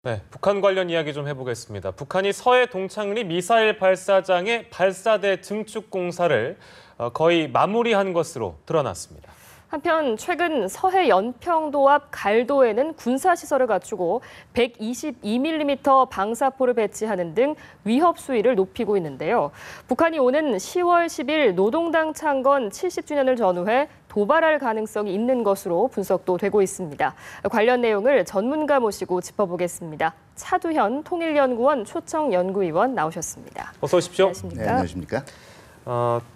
네, 북한 관련 이야기 좀 해보겠습니다. 북한이 서해 동창리 미사일 발사장의 발사대 증축 공사를 거의 마무리한 것으로 드러났습니다. 한편 최근 서해 연평도 앞 갈도에는 군사시설을 갖추고 122mm 방사포를 배치하는 등 위협 수위를 높이고 있는데요. 북한이 오는 10월 10일 노동당 창건 70주년을 전후해 도발할 가능성이 있는 것으로 분석도 되고 있습니다. 관련 내용을 전문가 모시고 짚어보겠습니다. 차두현 통일연구원 초청연구위원 나오셨습니다. 어서 오십시오. 안녕하십니까? 네, 안녕하십니까?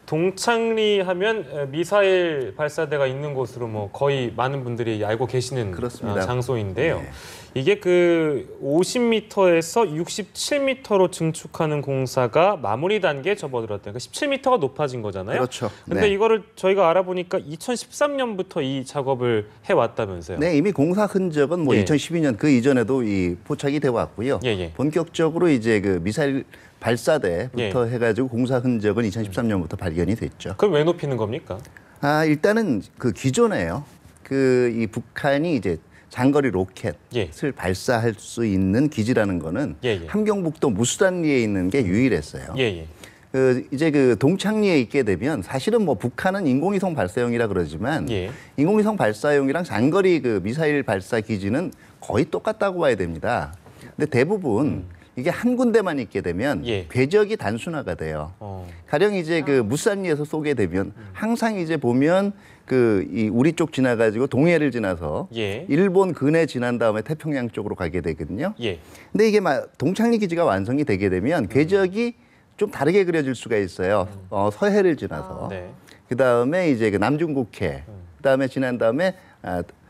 동창리 하면 미사일 발사대가 있는 곳으로 뭐 거의 많은 분들이 알고 계시는 장소인데요. 네. 이게 그 50m에서 67m로 증축하는 공사가 마무리 단계에 접어들었대요. 그러니까 17m가 높아진 거잖아요. 그렇죠. 근데 네. 이거를 저희가 알아보니까 2013년부터 이 작업을 해왔다면서요. 네, 이미 공사 흔적은 뭐 예. 2012년 그 이전에도 포착이 되어 왔고요. 예. 본격적으로 이제 그 미사일 발사대부터 예. 해가지고 공사 흔적은 2013년부터 발견이 됐죠. 그럼 왜 높이는 겁니까? 일단은 그 기존에요. 이 북한이 이제 장거리 로켓을 예. 발사할 수 있는 기지라는 거는 예. 함경북도 무수단리에 있는 게 유일했어요. 예. 이제 그 동창리에 있게 되면 사실은 뭐 북한은 인공위성 발사용이라 그러지만 예. 인공위성 발사용이랑 장거리 그 미사일 발사 기지는 거의 똑같다고 봐야 됩니다. 근데 대부분 이게 한 군데만 있게 되면 예. 궤적이 단순화가 돼요. 어. 가령 이제 그 무산리에서 쏘게 되면 항상 이제 보면 이 우리 쪽 지나가지고 동해를 지나서 예. 일본 근해 지난 다음에 태평양 쪽으로 가게 되거든요. 예. 근데 이게 막 동창리 기지가 완성이 되게 되면 궤적이 좀 다르게 그려질 수가 있어요. 서해를 지나서. 네. 그다음에 이제 그 남중국해. 그다음에 지난 다음에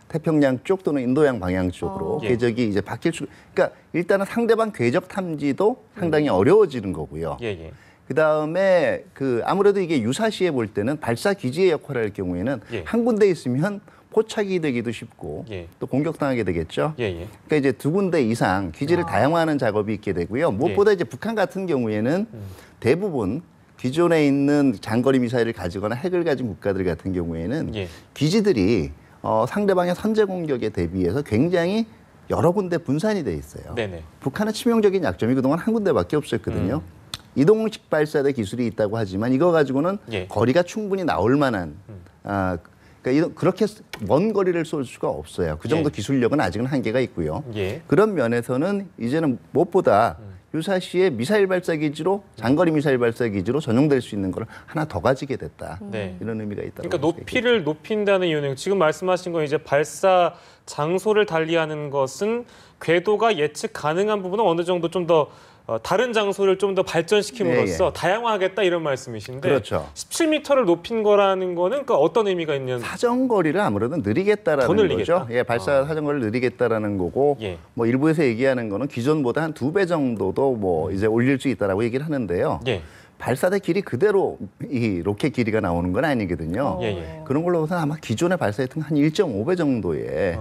태평양 쪽 또는 인도양 방향 쪽으로 예. 궤적이 이제 바뀔 수. 그러니까 일단은 상대방 궤적 탐지도 상당히 어려워지는 거고요. 예. 그다음에 아무래도 이게 유사시에 볼 때는 발사 기지의 역할을 할 경우에는 예. 한 군데 있으면 포착이 되기도 쉽고 예. 또 공격당하게 되겠죠. 예. 그러니까 이제 두 군데 이상 기지를 다양화하는 작업이 있게 되고요. 무엇보다 이제 북한 같은 경우에는 대부분 기존에 있는 장거리 미사일을 가지거나 핵을 가진 국가들 같은 경우에는 예. 기지들이 상대방의 선제 공격에 대비해서 굉장히 여러 군데 분산이 돼 있어요. 네네. 북한은 치명적인 약점이 그동안 한 군데밖에 없었거든요. 이동식 발사대 기술이 있다고 하지만 이거 가지고는 예. 거리가 충분히 나올 만한 그러니까 그렇게 먼 거리를 쏠 수가 없어요. 그 정도 예. 기술력은 아직은 한계가 있고요. 예. 그런 면에서는 이제는 무엇보다 유사시에 미사일 발사 기지로 장거리 미사일 발사 기지로 전용될 수 있는 걸 하나 더 가지게 됐다. 네. 이런 의미가 있다. 그러니까 높이를 높인다는 이유는 지금 말씀하신 건 이제 발사 장소를 달리하는 것은 궤도가 예측 가능한 부분은 어느 정도 좀 더 다른 장소를 좀 더 발전시킴으로써 다양화하겠다 이런 말씀이신데 그렇죠. 17m를 높인 거라는 거는 그 어떤 의미가 있는 사정거리를 아무래도 늘리겠다라는 거죠. 예, 발사 사정거리를 늘리겠다라는 거고 예. 뭐 일부에서 얘기하는 거는 기존보다 한 2배 정도도 뭐 이제 올릴 수 있다라고 얘기를 하는데요. 예. 발사대 길이 그대로 이 로켓 길이가 나오는 건 아니거든요. 예. 그런 걸로 봐서 아마 기존에 발사했던 한 1.5배 정도의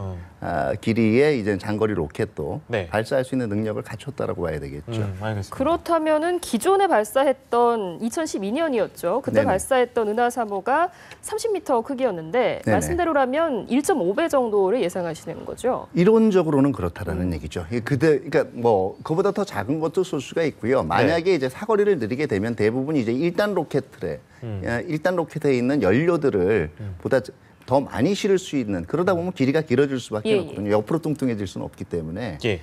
길이의 이제 장거리 로켓도 네. 발사할 수 있는 능력을 갖췄다라고 봐야 되겠죠. 알겠습니다. 그렇다면은 기존에 발사했던 2012년이었죠. 그때 네네. 발사했던 은하 3호가 30m 크기였는데 네네. 말씀대로라면 1.5배 정도를 예상하시는 거죠. 이론적으로는 그렇다라는 얘기죠. 그러니까 뭐 그보다 더 작은 것도 쏠 수가 있고요. 만약에 이제 사거리를 늘리게 되면 대부분 이제 1단 로켓에 있는 연료들을 보다 더 많이 실을 수 있는 그러다 보면 길이가 길어질 수밖에 없거든요. 옆으로 뚱뚱해질 수는 없기 때문에. 예.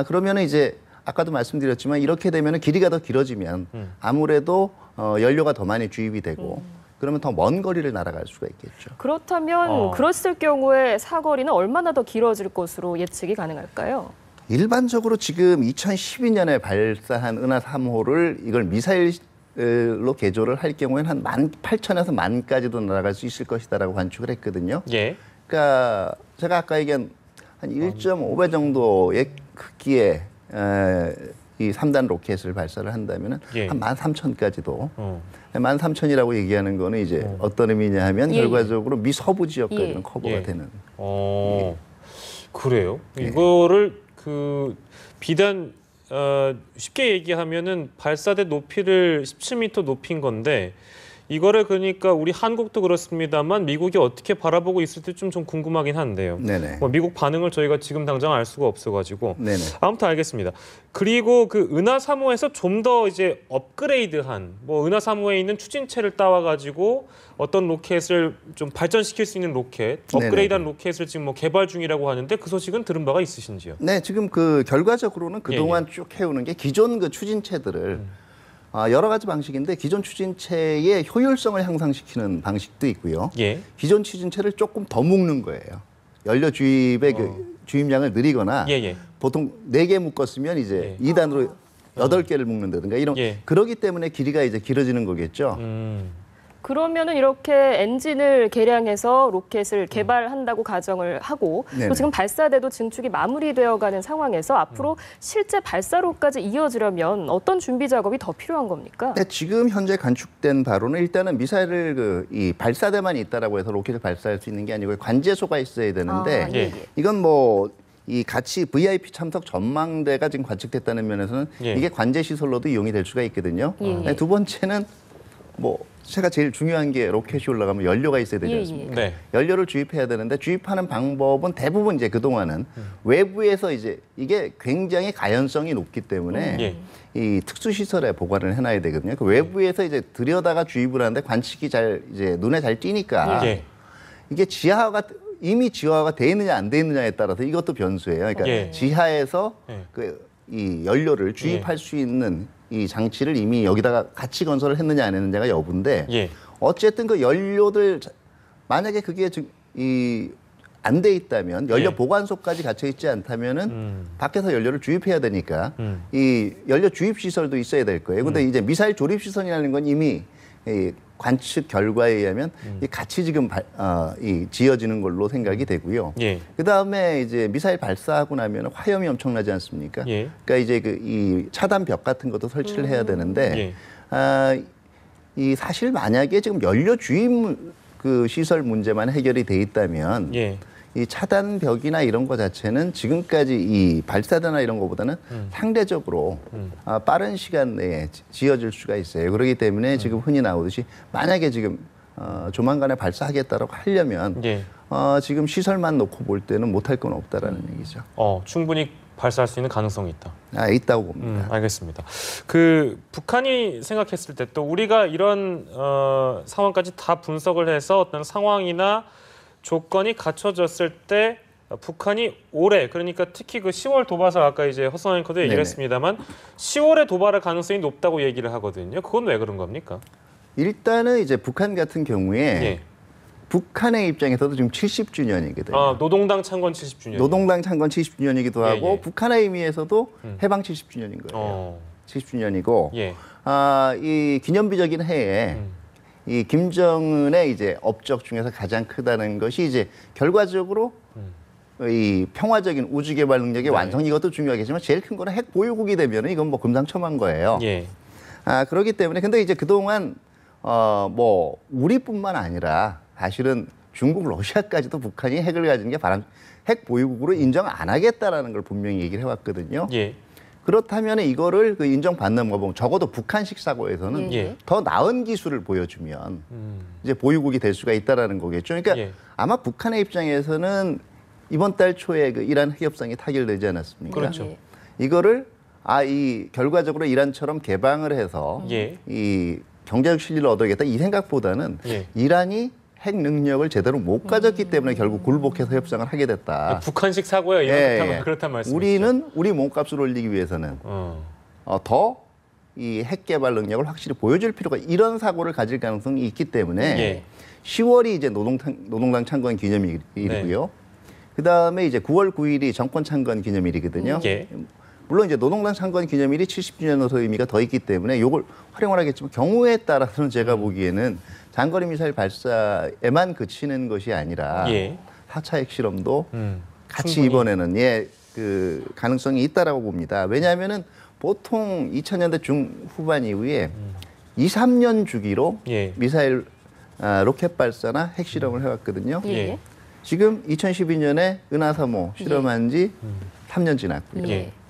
그러면은 이제 아까도 말씀드렸지만 이렇게 되면은 길이가 더 길어지면 아무래도 연료가 더 많이 주입이 되고 그러면 더 먼 거리를 날아갈 수가 있겠죠. 그렇다면 그랬을 경우에 사거리는 얼마나 더 길어질 것으로 예측이 가능할까요? 일반적으로 지금 2012년에 발사한 은하 3호를 이걸 미사일로 개조를 할 경우에는 한 18,000에서 10,000까지도 날아갈 수 있을 것이다라고 관측을 했거든요. 예. 그러니까 제가 아까 얘기한 한 1.5배 정도의 크기의 이 3단 로켓을 발사를 한다면은 예. 한 13,000까지도 13,000이라고 얘기하는 거는 이제 어떤 의미냐 하면 결과적으로 미 서부 지역까지는 커버가 되는. 그래요? 이거를 비단 쉽게 얘기하면은 발사대 높이를 17m 높인 건데 이거를 그러니까 우리 한국도 그렇습니다만 미국이 어떻게 바라보고 있을지 좀 궁금하긴 한데요. 네네. 뭐 미국 반응을 저희가 지금 당장 알 수가 없어가지고. 네네. 아무튼 알겠습니다. 그리고 그 은하 3호에서 좀 더 이제 업그레이드한 뭐 은하 3호에 있는 추진체를 따와가지고 어떤 로켓을 좀 발전시킬 수 있는 로켓, 업그레이드한 로켓을 지금 뭐 개발 중이라고 하는데 그 소식은 들은 바가 있으신지요? 네, 지금 그 결과적으로는 그동안 쭉 해오는 게 기존 그 추진체들을 여러 가지 방식인데 기존 추진체의 효율성을 향상시키는 방식도 있고요. 예. 기존 추진체를 조금 더 묶는 거예요. 연료 주입의 그 주입량을 늘리거나 예. 보통 4개 묶었으면 이제 2단으로 8개를 묶는다든가 이런 그러기 때문에 길이가 이제 길어지는 거겠죠. 그러면은 이렇게 엔진을 개량해서 로켓을 개발한다고 가정을 하고 또 네네. 지금 발사대도 증축이 마무리되어가는 상황에서 앞으로 실제 발사로까지 이어지려면 어떤 준비 작업이 더 필요한 겁니까? 네, 지금 현재 간축된 바로는 일단은 미사일을 이 발사대만 있다라고 해서 로켓을 발사할 수 있는 게 아니고 관제소가 있어야 되는데 예. 이건 뭐 이 같이 VIP 참석 전망대가 지금 관측됐다는 면에서는 이게 관제 시설로도 이용이 될 수가 있거든요. 네, 두 번째는 뭐 제가 제일 중요한 게 로켓이 올라가면 연료가 있어야 되지 않습니까? 네. 연료를 주입해야 되는데 주입하는 방법은 대부분 이제 그동안은 외부에서 이제 이게 굉장히 가연성이 높기 때문에 이 특수 시설에 보관을 해놔야 되거든요. 그 외부에서 이제 들여다가 주입을 하는데 관측이 잘 이제 눈에 잘 띄니까 이게 이미 지하화가 돼 있느냐 안 돼 있느냐에 따라서 이것도 변수예요. 그러니까 지하에서 이 연료를 주입할 수 있는 이 장치를 이미 여기다가 같이 건설을 했느냐 안 했느냐가 여부인데 어쨌든 그 연료들 만약에 그게 안 돼 있다면 연료 보관소까지 갇혀 있지 않다면은 밖에서 연료를 주입해야 되니까 이 연료 주입 시설도 있어야 될 거예요. 근데 이제 미사일 조립 시설이라는 건 이미 이 관측 결과에 의하면 같이 지금 지어지는 걸로 생각이 되고요. 그 다음에 이제 미사일 발사하고 나면 화염이 엄청나지 않습니까? 그러니까 이제 이 차단 벽 같은 것도 설치를 해야 되는데 이 사실 만약에 지금 연료 주입 그 시설 문제만 해결이 돼 있다면 이 차단벽이나 이런 거 자체는 지금까지 이 발사대나 이런 거보다는 상대적으로 빠른 시간 내에 지어질 수가 있어요. 그렇기 때문에 지금 흔히 나오듯이 만약에 지금 조만간에 발사하겠다라고 하려면 지금 시설만 놓고 볼 때는 못할 건 없다라는 얘기죠. 충분히 발사할 수 있는 가능성이 있다. 있다고 봅니다. 알겠습니다. 그 북한이 생각했을 때 또 우리가 이런 상황까지 다 분석을 해서 어떤 상황이나 조건이 갖춰졌을 때 북한이 올해 그러니까 특히 그 10월 도발설 아까 이제 허성 앵커도 얘기를 했습니다만 10월에 도발할 가능성이 높다고 얘기를 하거든요. 그건 왜 그런 겁니까? 일단은 이제 북한 같은 경우에 북한의 입장에서도 지금 70주년이거든요. 노동당 창건 70주년. 노동당 창건 70주년이기도 하고 북한의 의미에서도 해방 70주년인 거예요. 70주년이고 이 기념비적인 해에 이 김정은의 이제 업적 중에서 가장 크다는 것이 이제 결과적으로 이 평화적인 우주 개발 능력의 완성 이것도 중요하겠지만 제일 큰 거는 핵 보유국이 되면은 이건 뭐 금상첨화인 거예요. 그렇기 때문에 근데 이제 그동안 뭐 우리뿐만 아니라 사실은 중국, 러시아까지도 북한이 핵을 가지는 게 핵 보유국으로 인정 안 하겠다라는 걸 분명히 얘기를 해왔거든요. 그렇다면 이거를 그 인정받는 거 보면 적어도 북한식 사고에서는 더 나은 기술을 보여주면 이제 보유국이 될 수가 있다라는 거겠죠. 그러니까 아마 북한의 입장에서는 이번 달 초에 그 이란 핵협상이 타결되지 않았습니까? 그렇죠. 이거를 이 결과적으로 이란처럼 개방을 해서 이 경제적 실리를 얻어야겠다 이 생각보다는 이란이 핵 능력을 제대로 못 가졌기 때문에 결국 굴복해서 협상을 하게 됐다. 북한식 사고예요. 이런 그렇단 말씀이시죠. 우리는 우리 몸값을 올리기 위해서는 더 이 핵 개발 능력을 확실히 보여줄 필요가 이런 사고를 가질 가능성이 있기 때문에 10월이 이제 노동당 창건 기념일이고요. 그다음에 이제 9월 9일이 정권 창건 기념일이거든요. 물론 이제 노동당 창건 기념일이 70주년으로서 의미가 더 있기 때문에 이걸 활용을 하겠지만 경우에 따라서는 제가 보기에는 장거리 미사일 발사에만 그치는 것이 아니라 4차 핵실험도 같이 충분히. 이번에는 그 가능성이 있다라고 봅니다. 왜냐하면은 보통 2000년대 중후반 이후에 2, 3년 주기로 미사일 로켓 발사나 핵실험을 해왔거든요. 지금 2012년에 은하 3호 실험한 지 3년 지났고요.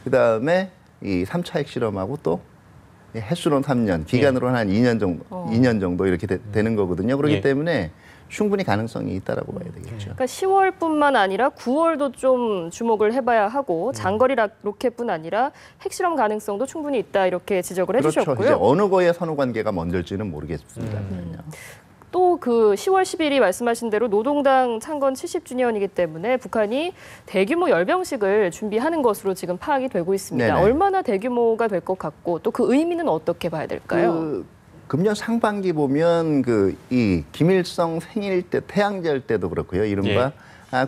그다음에 이 3차 핵실험하고 또 횟수로는 3년, 기간으로는 한 2년 정도 이렇게 되는 거거든요. 그렇기 예. 때문에 충분히 가능성이 있다라고 봐야 되겠죠. 그러니까 10월뿐만 아니라 9월도 좀 주목을 해봐야 하고 장거리 로켓뿐 아니라 핵실험 가능성도 충분히 있다 이렇게 지적을 그렇죠. 해주셨고요. 이제 어느 거에 선후 관계가 먼저일지는 모르겠습니다. 또 그 10월 10일이 말씀하신 대로 노동당 창건 70주년이기 때문에 북한이 대규모 열병식을 준비하는 것으로 지금 파악이 되고 있습니다. 네네. 얼마나 대규모가 될 것 같고 또 그 의미는 어떻게 봐야 될까요? 금년 상반기 보면 이 김일성 생일 때 태양절 때도 그렇고요. 이른바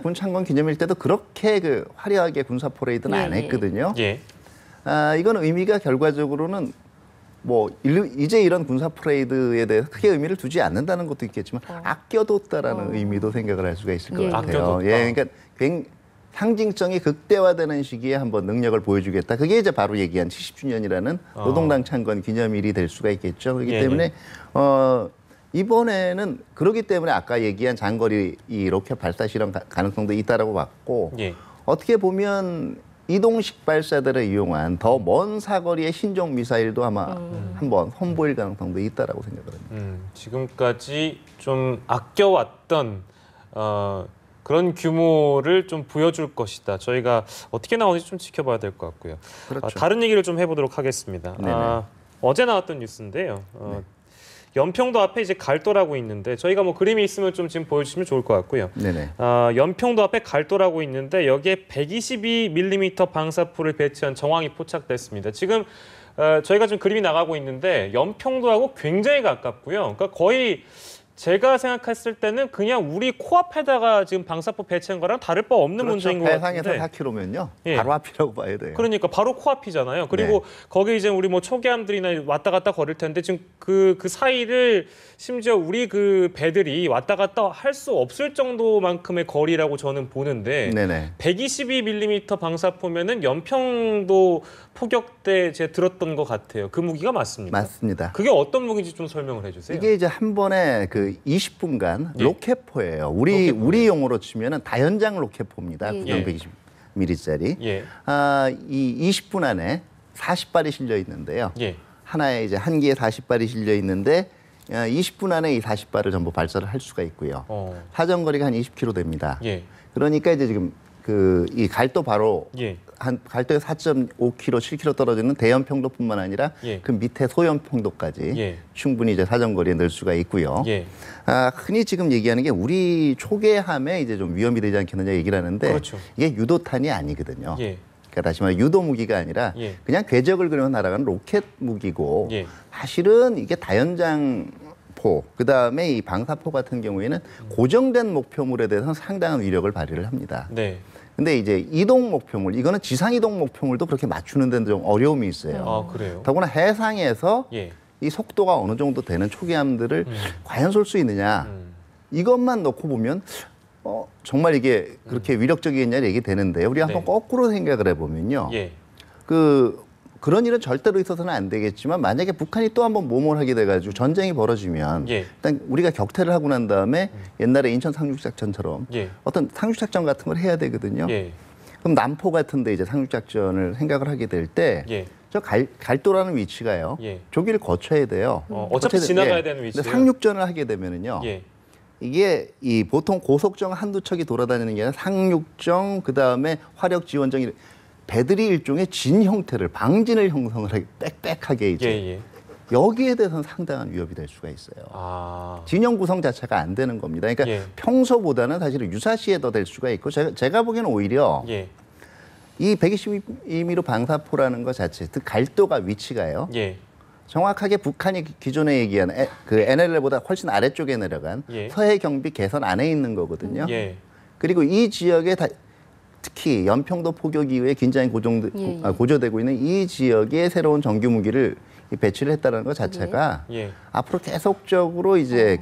군 창건 기념일 때도 그렇게 화려하게 군사 퍼레이드는 안 했거든요. 예. 이건 의미가 결과적으로는 뭐 이제 이런 군사 퍼레이드에 대해서 크게 의미를 두지 않는다는 것도 있겠지만 아껴뒀다라는 의미도 생각을 할 수가 있을 것 예. 같아요. 아껴뒀다. 예, 그러니까 상징성이 극대화되는 시기에 한번 능력을 보여주겠다. 그게 이제 바로 얘기한 70주년이라는 노동당 창건 기념일이 될 수가 있겠죠. 그렇기 예, 때문에 이번에는 그렇기 때문에 아까 얘기한 장거리 이 로켓 발사 실험 가능성도 있다라고 봤고 예. 어떻게 보면 이동식 발사대를 이용한 더 먼 사거리의 신종 미사일도 아마 한번 선보일 가능성도 있다라고 생각을 합니다. 지금까지 좀 아껴왔던 그런 규모를 좀 보여줄 것이다. 저희가 어떻게 나오는지 좀 지켜봐야 될 것 같고요. 그렇죠. 다른 얘기를 좀 해보도록 하겠습니다. 네네. 어제 나왔던 뉴스인데요. 연평도 앞에 이제 갈도라고 있는데 저희가 뭐 그림이 있으면 좀 지금 보여주시면 좋을 것 같고요. 네네. 연평도 앞에 갈도라고 있는데 여기에 122mm 방사포를 배치한 정황이 포착됐습니다. 지금 저희가 지금 그림이 나가고 있는데 연평도하고 굉장히 가깝고요. 그러니까 거의 제가 생각했을 때는 그냥 우리 코앞에다가 지금 방사포 배치한 거랑 다를 바 없는 문제인 것 해상에서 같은데. 4km면요. 예. 바로 앞이라고 봐야 돼요. 그러니까 바로 코앞이잖아요. 그리고 거기 이제 우리 뭐 초계함들이나 왔다 갔다 거릴 텐데 지금 그 사이를 심지어 우리 그 배들이 왔다 갔다 할 수 없을 정도만큼의 거리라고 저는 보는데 네네. 122mm 방사포면은 연평도 포격 때 제가 들었던 것 같아요. 그 무기가 맞습니까? 맞습니다. 그게 어떤 무기인지 좀 설명을 해주세요. 이게 이제 한 번에 20분간 예. 로켓포예요. 로켓포. 우리 용어로 치면은 다연장 로켓포입니다. 예. 120mm짜리. 예. 이 20분 안에 40발이 실려 있는데요. 예. 하나에 이제 한 개에 40발이 실려 있는데 20분 안에 이 40발을 전부 발사를 할 수가 있고요. 사정거리가 한 20km 됩니다. 예. 그러니까 이제 지금 이 갈도 바로 예. 갈도에 4.5km, 7km 떨어지는 대연평도뿐만 아니라 예. 그 밑에 소연평도까지 예. 충분히 이제 사정거리에 넣을 수가 있고요. 예. 흔히 지금 얘기하는 게 우리 초계함에 이제 좀 위험이 되지 않겠느냐 얘기를 하는데 그렇죠. 이게 유도탄이 아니거든요. 예. 그러니까 다시 말해 유도 무기가 아니라 예. 그냥 궤적을 그리며 날아가는 로켓 무기고 예. 사실은 이게 다연장포 그다음에 이 방사포 같은 경우에는 고정된 목표물에 대해서는 상당한 위력을 발휘를 합니다. 네. 근데 이제 이동 목표물 이거는 지상 이동 목표물도 그렇게 맞추는 데는 좀 어려움이 있어요. 아, 그래요? 더구나 해상에서 예. 이 속도가 어느 정도 되는 초기함들을 과연 쏠 수 있느냐 이것만 놓고 보면 정말 이게 그렇게 위력적이겠냐 얘기 되는데요. 우리 한번 네. 거꾸로 생각을 해보면요. 예. 그런 일은 절대로 있어서는 안 되겠지만 만약에 북한이 또 한번 모몰하게 돼가지고 전쟁이 벌어지면 예. 일단 우리가 격퇴를 하고 난 다음에 옛날에 인천 상륙작전처럼 예. 어떤 상륙작전 같은 걸 해야 되거든요. 예. 그럼 남포 같은데 이제 상륙작전을 생각을 하게 될 때 예. 저 갈도라는 위치가요. 예. 저기를 거쳐야 돼요. 어차피 거쳐야 지나가야 예. 되는 근데 위치예요. 상륙전을 하게 되면은요. 예. 이게 이 보통 고속정 한두 척이 돌아다니는 게 아니라 상륙정 그다음에 화력 지원정 배들이 일종의 진 형태를 방진을 형성을 하게 빽빽하게 이제 예. 여기에 대해서는 상당한 위협이 될 수가 있어요. 아. 진영 구성 자체가 안 되는 겁니다. 그러니까 예. 평소보다는 사실은 유사시에 더 될 수가 있고 제가 보기에는 오히려 예. 이 122mm 방사포라는 것 자체, 그 갈도가 위치가요. 예. 정확하게 북한이 기존에 얘기한 그 NLL보다 훨씬 아래쪽에 내려간 예. 서해 경비 개선 안에 있는 거거든요. 예. 그리고 이 지역에 특히 연평도 포격 이후에 긴장이 고조되고 있는 이 지역에 새로운 정규 무기를 배치를 했다는 것 자체가 예. 앞으로 계속적으로 이제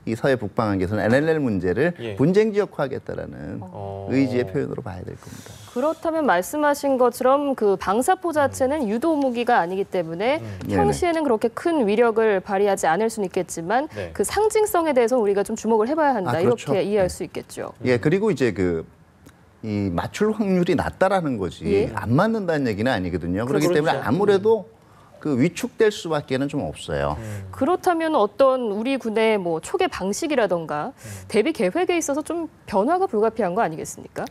이 서해 북방한계에서는 NLL 문제를 예. 분쟁 지역화하겠다라는 의지의 표현으로 봐야 될 겁니다. 그렇다면 말씀하신 것처럼 그 방사포 자체는 유도 무기가 아니기 때문에 평시에는 그렇게 큰 위력을 발휘하지 않을 수는 있겠지만 네. 그 상징성에 대해서 우리가 좀 주목을 해봐야 한다. 그렇죠. 이렇게 이해할 네. 수 있겠죠. 예, 그리고 이제 이 맞출 확률이 낮다라는 거지 예. 안 맞는다는 얘기는 아니거든요. 그렇기 그렇죠. 때문에 아무래도 그 위축될 수밖에는 좀 없어요. 그렇다면 어떤 우리 군의 뭐 초계 방식이라던가 대비 계획에 있어서 좀 변화가 불가피한 거 아니겠습니까?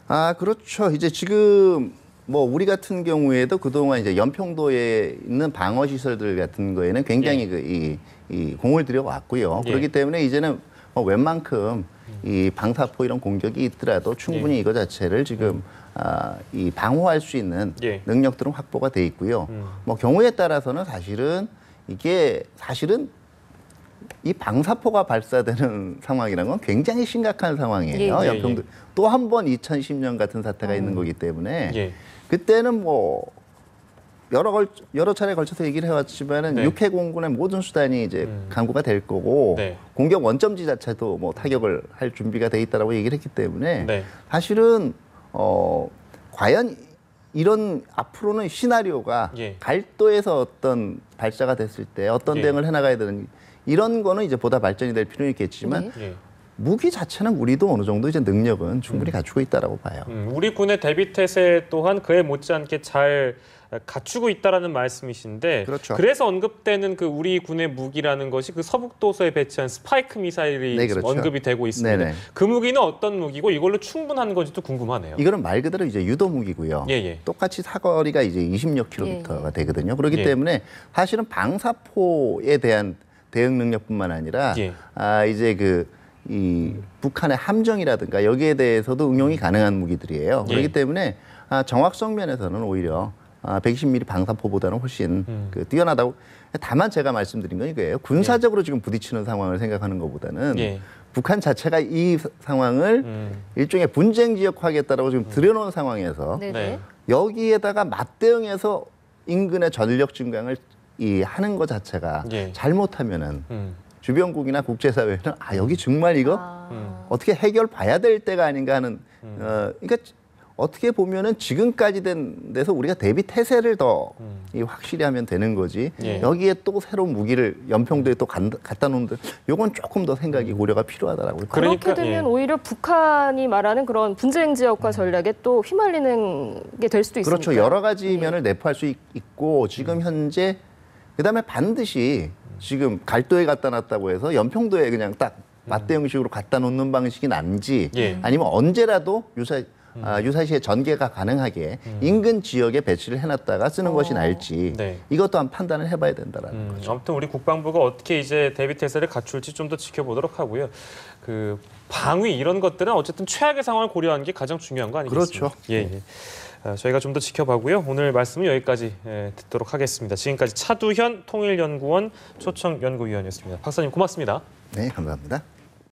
아, 그렇죠. 이제 지금 뭐 우리 같은 경우에도 그동안 이제 연평도에 있는 방어 시설들 같은 거에는 굉장히 예. 이 공을 들여 왔고요. 예. 그렇기 때문에 이제는 뭐 웬만큼 이 방사포 이런 공격이 있더라도 충분히 예. 이거 자체를 지금 이 방어할 수 있는 예. 능력들은 확보가 돼 있고요. 뭐 경우에 따라서는 사실은 이 방사포가 발사되는 상황이라는 건 굉장히 심각한 상황이에요. 예. 연평도 또 한 번 2010년 같은 사태가 있는 거기 때문에 예. 그때는 뭐 여러 차례 걸쳐서 얘기를 해왔지만은 네. 육해공군의 모든 수단이 이제 강구가 될 거고 네. 공격 원점지 자체도 뭐 타격을 할 준비가 돼 있다라고 얘기를 했기 때문에 네. 사실은 과연 이런 앞으로는 시나리오가 예. 갈도에서 어떤 발사가 됐을 때 어떤 예. 대응을 해나가야 되는 이런 거는 이제 보다 발전이 될 필요는 있겠지만 네. 예. 무기 자체는 우리도 어느 정도 이제 능력은 충분히 갖추고 있다라고 봐요. 우리 군의 대비 태세 또한 그에 못지않게 잘 갖추고 있다라는 말씀이신데, 그렇죠. 그래서 언급되는 그 우리 군의 무기라는 것이 그 서북도서에 배치한 스파이크 미사일이 네, 지금 그렇죠. 언급이 되고 있습니다. 네네. 그 무기는 어떤 무기고 이걸로 충분한 건지도 궁금하네요. 이거는 말 그대로 이제 유도 무기고요. 예. 똑같이 사거리가 이제 20여 킬로미터가 되거든요. 그렇기 예. 때문에 사실은 방사포에 대한 대응 능력뿐만 아니라 예. 이제 이 북한의 함정이라든가 여기에 대해서도 응용이 가능한 무기들이에요. 예. 그렇기 때문에 정확성 면에서는 오히려 120mm 방사포보다는 훨씬 뛰어나다고. 다만 제가 말씀드린 건 이거예요. 군사적으로 지금 부딪히는 상황을 생각하는 것보다는 예. 북한 자체가 이 상황을 일종의 분쟁 지역화하겠다라고 지금 들여놓은 상황에서 네네. 여기에다가 맞대응해서 인근의 전력 증강을 하는 것 자체가 예. 잘못하면은 음. 주변국이나 국제사회는 여기 정말 이거 어떻게 해결 봐야 될 때가 아닌가 하는 그러니까 어떻게 보면은 지금까지 된 데서 우리가 대비 태세를 더 확실히 하면 되는 거지. 예. 여기에 또 새로운 무기를 연평도에 또 갖다 놓는데 요건 조금 더 생각이 고려가 필요하다라고 봐요. 그러니까, 그렇게 되면 예. 오히려 북한이 말하는 그런 분쟁 지역화 전략에 또 휘말리는 게 될 수도 있습니다. 그렇죠. 여러 가지 면을 내포할 수 있고 지금 현재 그다음에 반드시 지금 갈도에 갖다 놨다고 해서 연평도에 그냥 딱 맞대응식으로 갖다 놓는 방식이 난지 예. 아니면 언제라도 유사시에 전개가 가능하게 인근 지역에 배치를 해놨다가 쓰는 것이 나을지 네. 이것도 한 판단을 해봐야 된다라는 거죠. 아무튼 우리 국방부가 어떻게 이제 대비 태세를 갖출지 좀 더 지켜보도록 하고요. 그 방위 이런 것들은 어쨌든 최악의 상황을 고려하는 게 가장 중요한 거 아니겠습니까? 그렇죠. 예. 저희가 좀 더 지켜봐고요. 오늘 말씀은 여기까지 듣도록 하겠습니다. 지금까지 차두현 통일연구원 초청연구위원이었습니다. 박사님 고맙습니다. 네, 감사합니다.